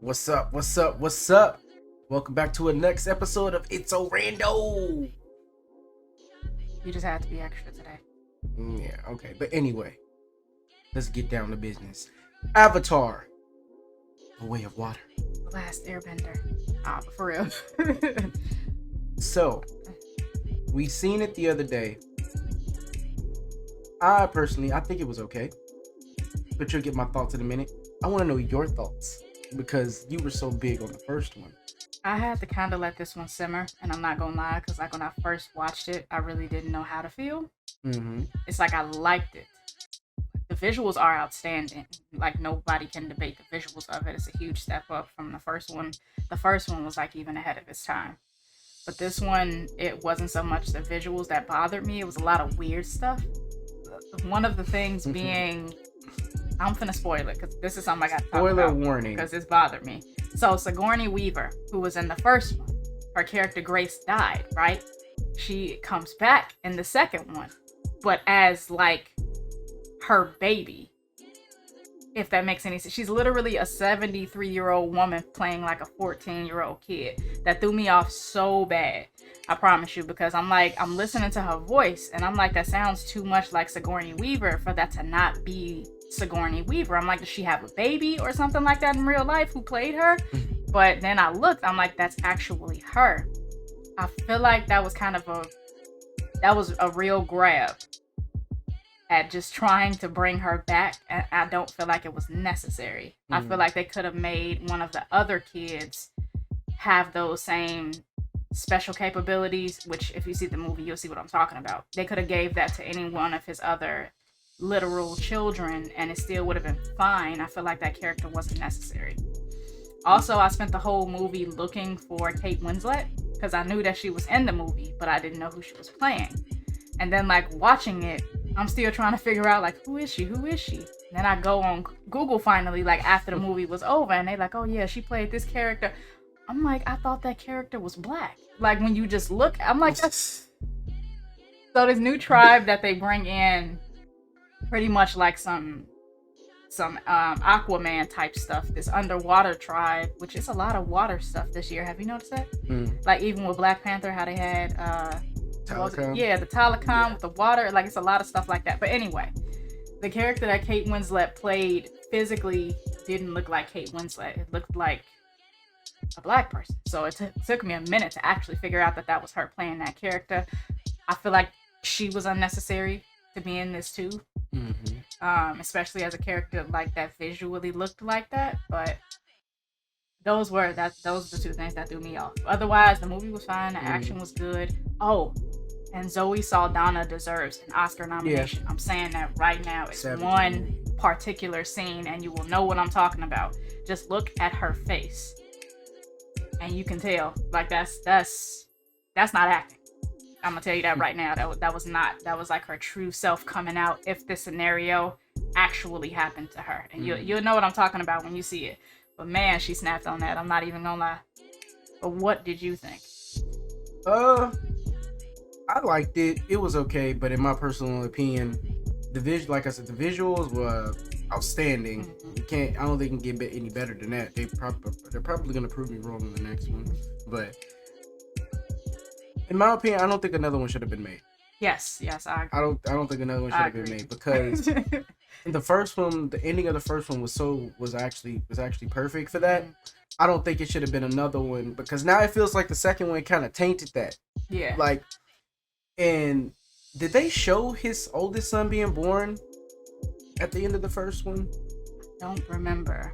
What's up? What's up? What's up? Welcome back to a next episode of It's a Rando. You just had to be extra today. Yeah, okay. But anyway, let's get down to business. Avatar, The Way of Water. The Last Airbender. For real. So, we seen it the other day. I think it was okay. But you'll get my thoughts in a minute. I want to know your thoughts because you were so big on the first one. I had to kind of let this one simmer, and I'm not gonna lie, because like when I first watched it, I really didn't know how to feel. It's like I liked it. The visuals are outstanding. Like nobody can debate the visuals of it. It's a huge step up from the first one. The first one was like even ahead of its time. But this one, it wasn't so much the visuals that bothered me. It was a lot of weird stuff. One of the things being, I'm finna spoil it because this is something I got to talk about. Spoiler warning. Because it's bothered me. So Sigourney Weaver, who was in the first one, her character Grace died, right? She comes back in the second one, but as like her baby, if that makes any sense. She's literally a 73-year-old woman playing like a 14-year-old kid. That threw me off so bad. I promise you, because I'm listening to her voice and I'm like, that sounds too much like Sigourney Weaver for that to not be Sigourney Weaver. I'm like, does she have a baby or something like that in real life who played her? But then I looked, I'm like, that's actually her. I feel like that was a real grab at just trying to bring her back, and I don't feel like it was necessary. I feel like they could have made one of the other kids have those same special capabilities, which if you see the movie, you'll see what I'm talking about. They could have gave that to any one of his other literal children, and it still would have been fine. I feel like that character wasn't necessary. Also, I spent the whole movie looking for Kate Winslet, because I knew that she was in the movie, but I didn't know who she was playing. And then like watching it, I'm still trying to figure out like, who is she? And then I go on Google finally, like after the movie was over, and they like, oh yeah, she played this character. I'm like, I thought that character was black. Like when you just look, I'm like, that's... So this new tribe that they bring in, pretty much like some Aquaman type stuff, this underwater tribe, which is a lot of water stuff this year. Have you noticed that? Like even with Black Panther, how they had Telecom? Yeah, the telecom with the water. Like it's a lot of stuff like that. But anyway, the character that Kate Winslet played physically didn't look like Kate Winslet. It looked like a black person. So it took me a minute to actually figure out that was her playing that character. I feel like she was unnecessary to be in this too. Especially as a character like that visually looked like that. But those were the two things that threw me off. Otherwise, the movie was fine. The action was good. Oh, and Zoe Saldana deserves an Oscar nomination. Yeah. I'm saying that right now. It's one particular scene, and you will know what I'm talking about. Just look at her face, and you can tell. Like that's not acting. I'm gonna tell you that right now. That was not. That was like her true self coming out. If this scenario actually happened to her, and you'll know what I'm talking about when you see it. But man, she snapped on that. I'm not even gonna lie. But what did you think? I liked it. It was okay, but in my personal opinion, like I said, the visuals were outstanding. I don't think it can get any better than that. They're probably gonna prove me wrong in the next one. But in my opinion, I don't think another one should have been made. Yes, I agree. I don't think another one should have been made because in the first one, the ending of the first one was actually perfect for that. I don't think it should have been another one because now it feels like the second one kind of tainted that. Yeah. Like, and did they show his oldest son being born at the end of the first one? Don't remember.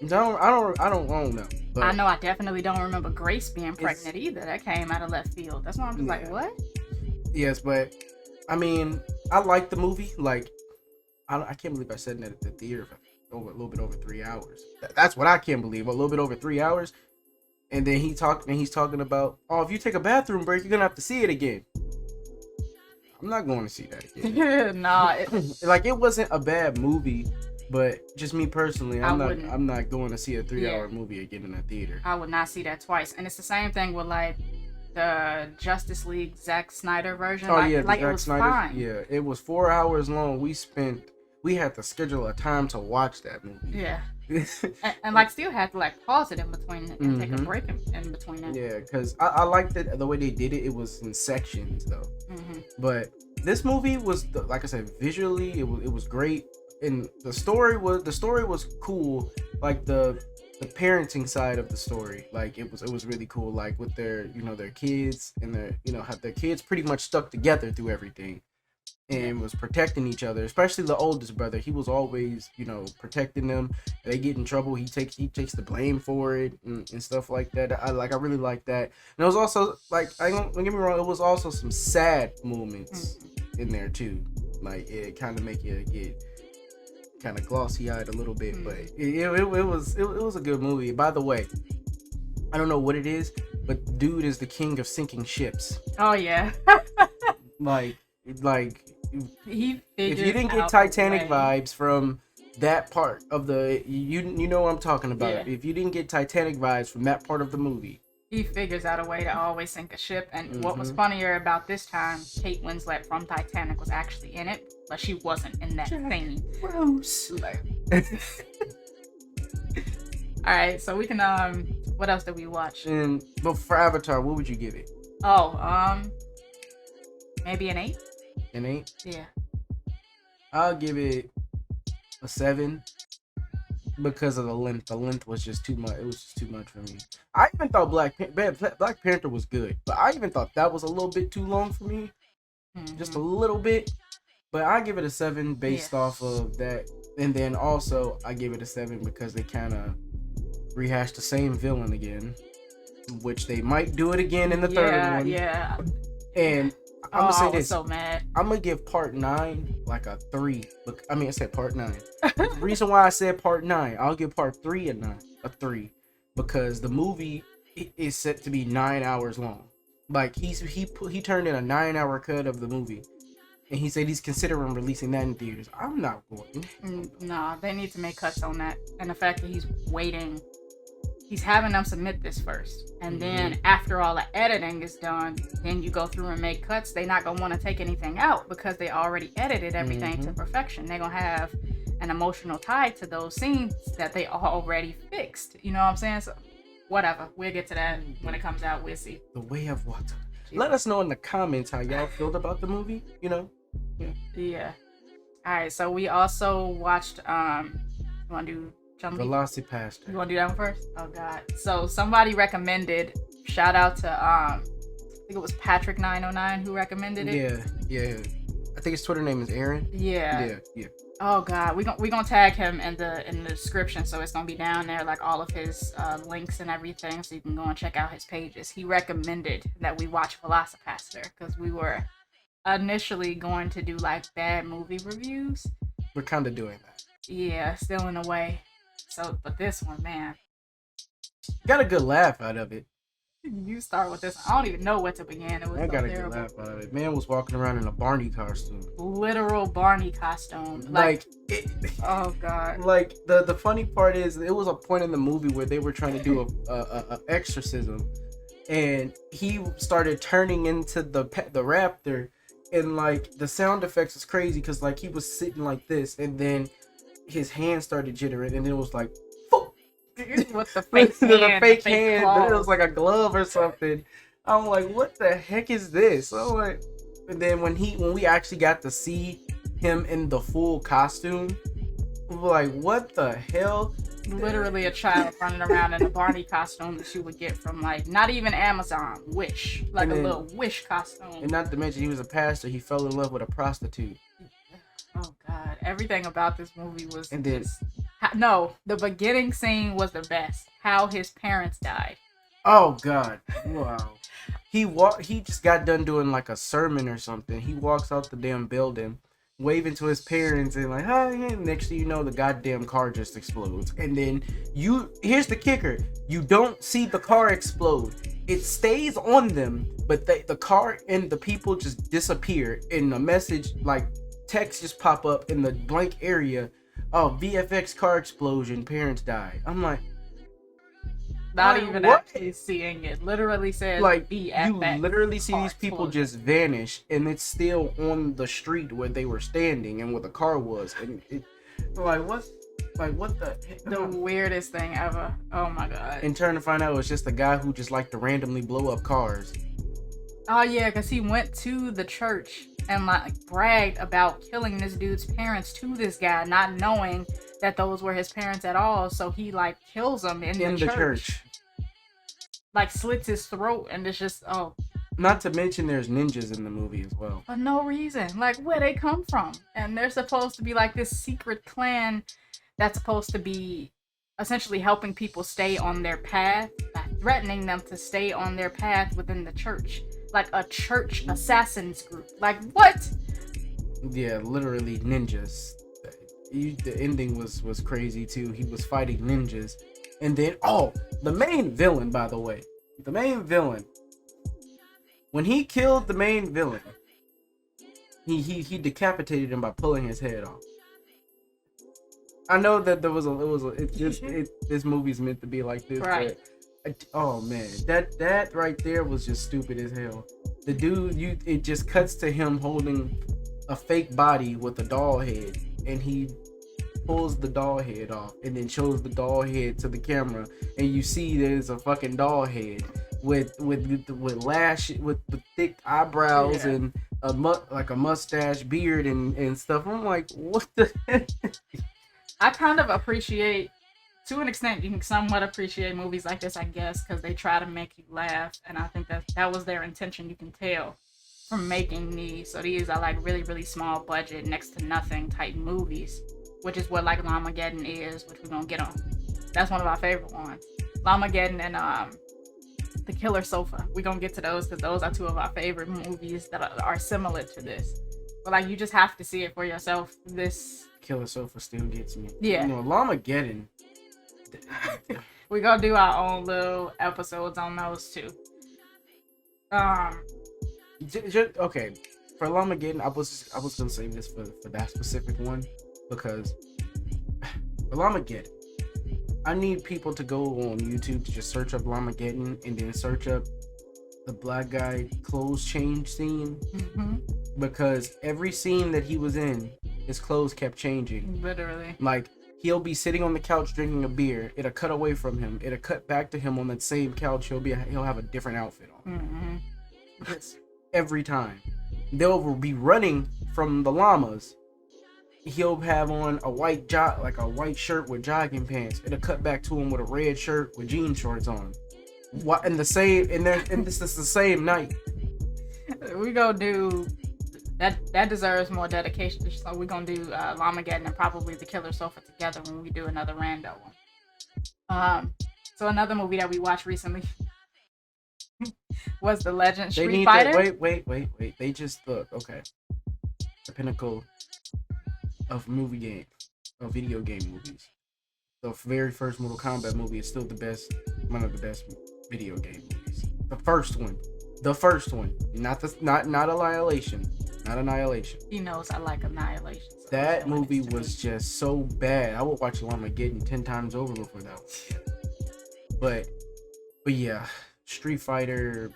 I don't know. But I know I definitely don't remember Grace being pregnant either. That came out of left field. That's why I'm just like, what? Yes, but I mean, I like the movie. Like, I can't believe I said that at the theater for a little bit over 3 hours. That's what I can't believe. A little bit over 3 hours. And then he's talking about, oh, if you take a bathroom break, you're gonna have to see it again. I'm not going to see that again. Nah, like it wasn't a bad movie, but just me personally, I'm not going to see a 3-hour movie again in a theater. I would not see that twice. And it's the same thing with like the Justice League Zack Snyder version. Oh like, yeah, like Zack it was Snyder. fine. Yeah, it was 4 hours long. We had to schedule a time to watch that movie. Yeah. and like still had to like pause it in between and take a Mhm. break in between it. Yeah, because I liked it the way they did it. It was in sections though. But this movie was like I said, visually it was great, and the story was cool. Like the parenting side of the story, like it was really cool. Like with their their kids and their how their kids pretty much stuck together through everything and was protecting each other, especially the oldest brother. He was always protecting them. They get in trouble, he takes the blame for it and stuff like that. I really like that. And it was also like, I don't get me wrong, it was also some sad moments in there too. Like it kind of make you get kind of glossy eyed a little bit, but it was a good movie. By the way, I don't know what it is, but dude is the king of sinking ships. Oh yeah. like like He if you figures didn't get out Titanic a way. vibes from that part of the you know what I'm talking about. Yeah. If you didn't get Titanic vibes from that part of the movie, He figures out a way to always sink a ship. And what was Mhm. funnier about this time, Kate Winslet from Titanic was actually in it, but she wasn't in that scene. gross. All right, so we can what else did we watch? But for Avatar, what would you give it? Oh, maybe an 8? An 8? Yeah. I'll give it a 7 because of the length. The length was just too much. It was just too much for me. I even thought Black Panther was good, but I even thought that was a little bit too long for me. Just a little bit. But I give it a 7 based off of that. And then also I give it a 7 because they kind of rehashed the same villain again, which they might do it again in the third one. Yeah. And I'm gonna say I was this. so mad. I'm gonna give part 9 like a 3. I mean, I said part 9. The reason why I said part 9, I'll give part 3 a 3, because the movie is set to be 9 hours long. Like he turned in a 9-hour cut of the movie, and he said he's considering releasing that in theaters. I'm not going. Nah, they need to make cuts on that, and the fact that he's waiting. He's having them submit this first, and then after all the editing is done, then you go through and make cuts. They're not gonna want to take anything out because they already edited everything to perfection. They're gonna have an emotional tie to those scenes that they already fixed. You know what I'm saying? So, whatever. We'll get to that when it comes out. We'll see. The Way of Water. Let us know in the comments how y'all feel about the movie. Yeah. All right. So we also watched. You want to do Chun-Li? Velocipastor. You want to do that one first? Oh God. So somebody recommended. Shout out to I think it was Patrick909 who recommended it. Yeah. I think his Twitter name is Aaron. Yeah. Yeah. Oh God, we gonna tag him in the description, so it's gonna be down there, like all of his links and everything, so you can go and check out his pages. He recommended that we watch Velocipastor because we were initially going to do like bad movie reviews. We're kind of doing that. Yeah, still in a way. So, but this one, man, Got a good laugh out of it. you start with this. I don't even know where to begin. It was I so got a terrible. good laugh out of it. Man was walking around in a Barney costume. Literal Barney costume. Oh God. Like the funny part is, it was a point in the movie where they were trying to do a exorcism, and he started turning into the raptor, and like the sound effects was crazy because like he was sitting like this, and then his hand started jittering, and then it was like With the fake hand, the fake hand, but it claws. was like a glove or something. I'm like, what the heck is this? I'm like, and then when we actually got to see him in the full costume, we were like, what the hell? Literally a child running around in a Barney costume that you would get from like not even Amazon, Wish, like a little Wish costume. And not to mention, he was a pastor. He fell in love with a prostitute. Oh God, everything about this movie was. And then, no, the beginning scene was the best. How his parents died. oh God, wow. He just got done doing like a sermon or something. He walks out the damn building, waving to his parents, and like, hi. Next thing you know, the goddamn car just explodes. And then here's the kicker: you don't see the car explode. It stays on them, but the car and the people just disappear. And the message, like text, just pop up in the blank area. Oh, VFX car explosion, parents died. I'm like, Not like, even what? actually seeing it. Literally says Like, VFX. you literally see car these people explosion. just vanish, and it's still on the street where they were standing and where the car was, and it, like, what? Like, what The weirdest thing ever. Oh my god. And turn to find out it was just a guy who just liked to randomly blow up cars. Oh yeah, because he went to the church and like bragged about killing this dude's parents to this guy, not knowing that those were his parents at all. So he like kills him in the church. Like slits his throat, and it's just Not to mention there's ninjas in the movie as well. For no reason. Like where they come from. And they're supposed to be like this secret clan that's supposed to be essentially helping people stay on their path, threatening them to stay on their path within the church. Like a church assassins group. Like what? Yeah, literally ninjas. The ending was crazy too. He was fighting ninjas. And then, the main villain, by the way. The main villain. When he killed the main villain, he decapitated him by pulling his head off. I know that this movie's meant to be like this, right? But, oh man, that right there was just stupid as hell. The dude, it just cuts to him holding a fake body with a doll head, and he pulls the doll head off, and then shows the doll head to the camera, and you see there's a fucking doll head with thick eyebrows and a mustache, beard, and stuff. I'm like, what the heck? I kind of appreciate, to an extent, you can somewhat appreciate movies like this, I guess, because they try to make you laugh, and I think that was their intention. You can tell from making these. So these are like really, really small budget, next to nothing type movies, which is what like Llamageddon is, which we're gonna get on. That's one of our favorite ones. Llamageddon and The Killer Sofa. We're gonna get to those because those are two of our favorite movies that are similar to this. But like, you just have to see it for yourself. This Killer Sofa still gets me. Yeah. Llamageddon. We're gonna do our own little episodes on those too. Okay, for Llamageddon, I was gonna save this for that specific one, because for Llamageddon, I need people to go on YouTube to just search up Llamageddon and then search up the black guy clothes change scene, because every scene that he was in, his clothes kept changing. Literally. Like, he'll be sitting on the couch drinking a beer. It'll cut away from him. It'll cut back to him on that same couch. He'll have a different outfit on. Yes. Every time. They'll be running from the llamas. He'll have on a white shirt with jogging pants. It'll cut back to him with a red shirt with jean shorts on. What? And this is the same night. We gonna do that deserves more dedication. So we're gonna do Llamageddon and probably The Killer Sofa together when we do another Rando one. So another movie that we watched recently was The Legend Street Fighter. Wait. They just look, okay. The pinnacle of video game movies. The very first Mortal Kombat movie is still one of the best video game movies. The first one, not Annihilation. Not Annihilation. He knows I like Annihilation. So that movie was just so bad. I would watch Llamageddon 10 times over before that one. But yeah, Street Fighter,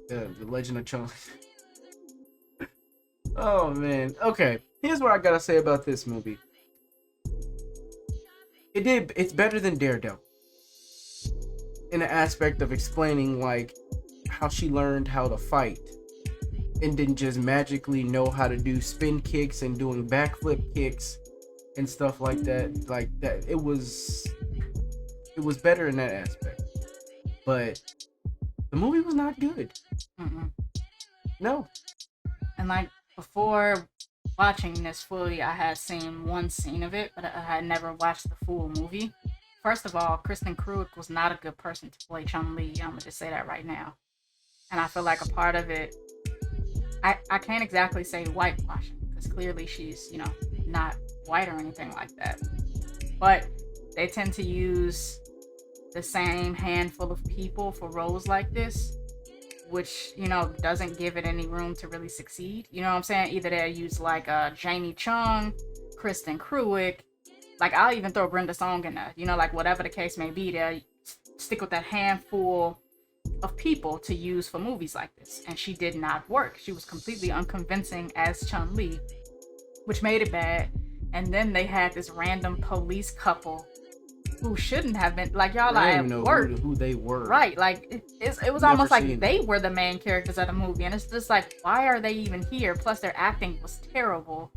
The Legend of Chun-Li. Oh man. Okay, here's what I gotta say about this movie. It's better than Daredevil in the aspect of explaining like how she learned how to fight and didn't just magically know how to do spin kicks and doing backflip kicks and stuff like that. Like that, it was better in that aspect. But the movie was not good. No. And like before watching this fully, I had seen one scene of it, but I had never watched the full movie. First of all, Kristen Cruick was not a good person to play Chun-Li. I'm gonna just say that right now. And I feel like a part of it, I can't exactly say whitewashing, because clearly she's, not white or anything like that. But they tend to use the same handful of people for roles like this, which, doesn't give it any room to really succeed. You know what I'm saying? Either they use like Jamie Chung, Kristen Cruick, like I'll even throw Brenda Song in there. Like whatever the case may be, they stick with that handful of people to use for movies like this, and she did not work. She was completely unconvincing as Chun-Li, which made it bad. And then they had this random police couple who shouldn't have been, like, y'all I are don't even at know work. who they were. Right, like, it was Never almost like seen they were the main characters of the movie. And it's just like, why are they even here? Plus, their acting was terrible.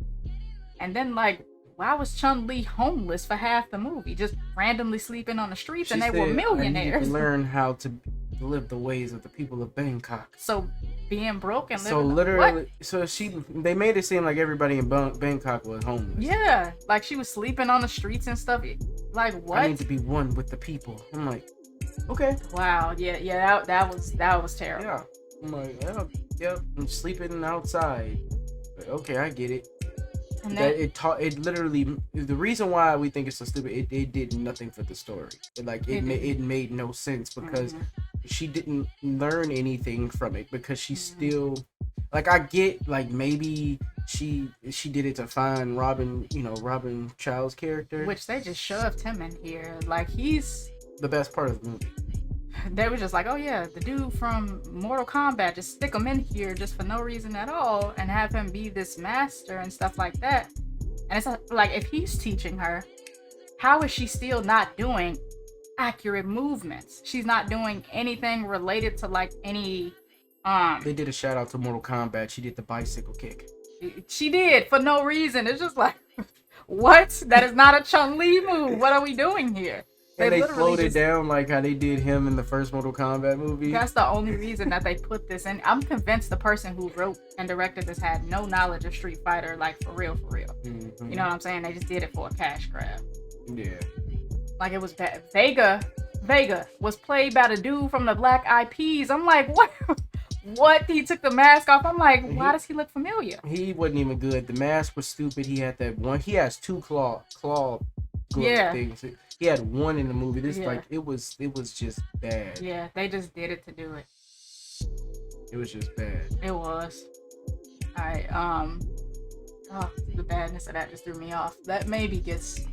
And then, like, why was Chun-Li homeless for half the movie? Just randomly sleeping on the streets, She and they said, were I need millionaires. to learn how to live the ways of the people of Bangkok. So, being broke and living... So literally, what? so they made it seem like everybody in Bangkok was homeless. Yeah, like she was sleeping on the streets and stuff. Like, what? I need to be one with the people. I'm like, okay. Wow, yeah, that was terrible. Yeah. I'm like, yeah, I'm sleeping outside. But okay, I get it. And That it literally, the reason why we think it's so stupid, it did nothing for the story. It made no sense because she didn't learn anything from it because she's still, like, I get, like, maybe she did it to find Robin Child's character, which they just shoved him in here. Like, he's the best part of the movie. They were just like, oh yeah, the dude from Mortal Kombat, just stick him in here just for no reason at all and have him be this master and stuff like that. And it's like, if he's teaching her, how is she still not doing accurate movements? She's not doing anything related to, like, any They did a shout out to Mortal Kombat. She did the bicycle kick. She did for no reason. It's just like, what? That is not a Chun-Li move. What are we doing here? And they floated down like how they did him in the first Mortal Kombat movie. That's the only reason that they put this in. I'm convinced the person who wrote and directed this had no knowledge of Street Fighter, like, for real. Mm-hmm. You know what I'm saying? They just did it for a cash grab. Yeah. Like, it was bad. Vega was played by the dude from the Black Eyed Peas. I'm like, what? What? He took the mask off. I'm like, why does he look familiar? He wasn't even good. The mask was stupid. He had that one. He has two claw things. He had one in the movie. This like it was just bad. Yeah, they just did it to do it. It was just bad. It was. Alright, the badness of that just threw me off. That maybe gets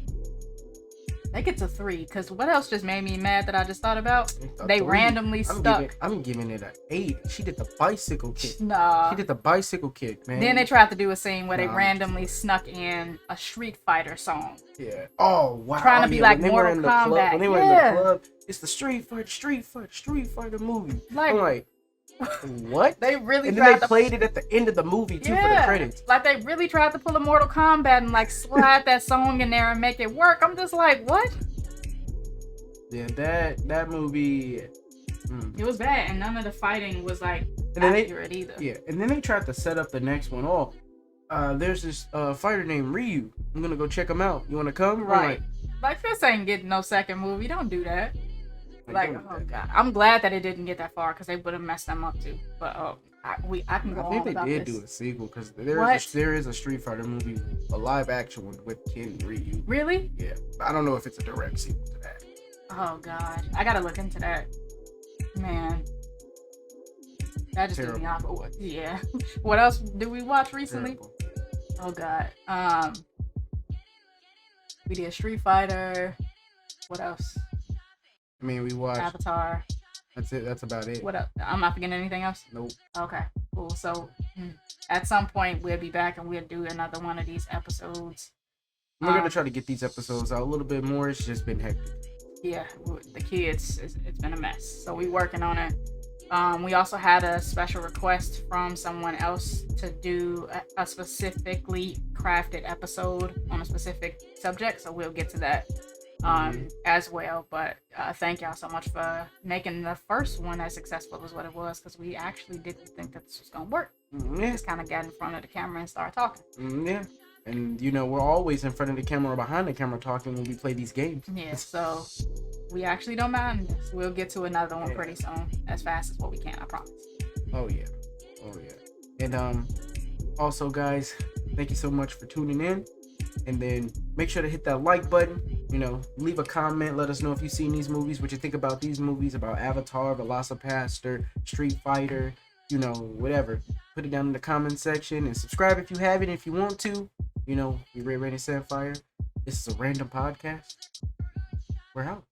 a 3, because what else just made me mad that I just thought about? They randomly stuck. I'm giving it an 8. She did the bicycle kick. Nah. She did the bicycle kick, man. Then they tried to do a scene where they randomly snuck in a Street Fighter song. Yeah. Oh, wow. Trying to be like Mortal Kombat. When they were in the club, it's the Street Fighter movie. Like, I'm like, what? They really and then they played it at the end of the movie too for the credits. Like, they really tried to pull a Mortal Kombat and, like, slide that song in there and make it work. I'm just like, what? Yeah, that movie. It was bad, and none of the fighting was, like, accurate either. Yeah, and then they tried to set up the next one. Oh, there's this fighter named Ryu. I'm gonna go check him out. You wanna come? Right. Like, this ain't getting no second movie. Don't do that. Like, oh god, I'm glad that it didn't get that far because they would have messed them up too. But I can go on about this. I think they did do a sequel because there is a Street Fighter movie, a live action one with Ken Ryu. Really? Yeah, I don't know if it's a direct sequel to that. Oh god, I gotta look into that. Man, that just threw me off. Yeah. What else did we watch recently? Terrible. Oh god. We did Street Fighter. What else? I mean, we watched Avatar. That's it. That's about it. What else? I'm not forgetting anything else? Nope. Okay, cool. So, at some point, we'll be back and we'll do another one of these episodes. We're going to try to get these episodes out a little bit more. It's just been hectic. Yeah, the kids, it's been a mess. So, we're working on it. We also had a special request from someone else to do a specifically crafted episode on a specific subject. So, we'll get to that. As well, but thank y'all so much for making the first one as successful as what it was, because we actually didn't think that this was gonna work. We just kind of got in front of the camera and started talking. Yeah, and we're always in front of the camera or behind the camera talking when we play these games. Yeah, so we actually don't mind this. We'll get to another one pretty soon, as fast as what we can, I promise. Oh yeah, and also guys, thank you so much for tuning in. And then make sure to hit that like button, leave a comment, let us know if you've seen these movies, what you think about these movies, about Avatar, Velocipastor, Street Fighter, whatever. Put it down in the comment section and subscribe if you haven't, if you want to. We Ray and Sapphire. This is a random podcast. We're out.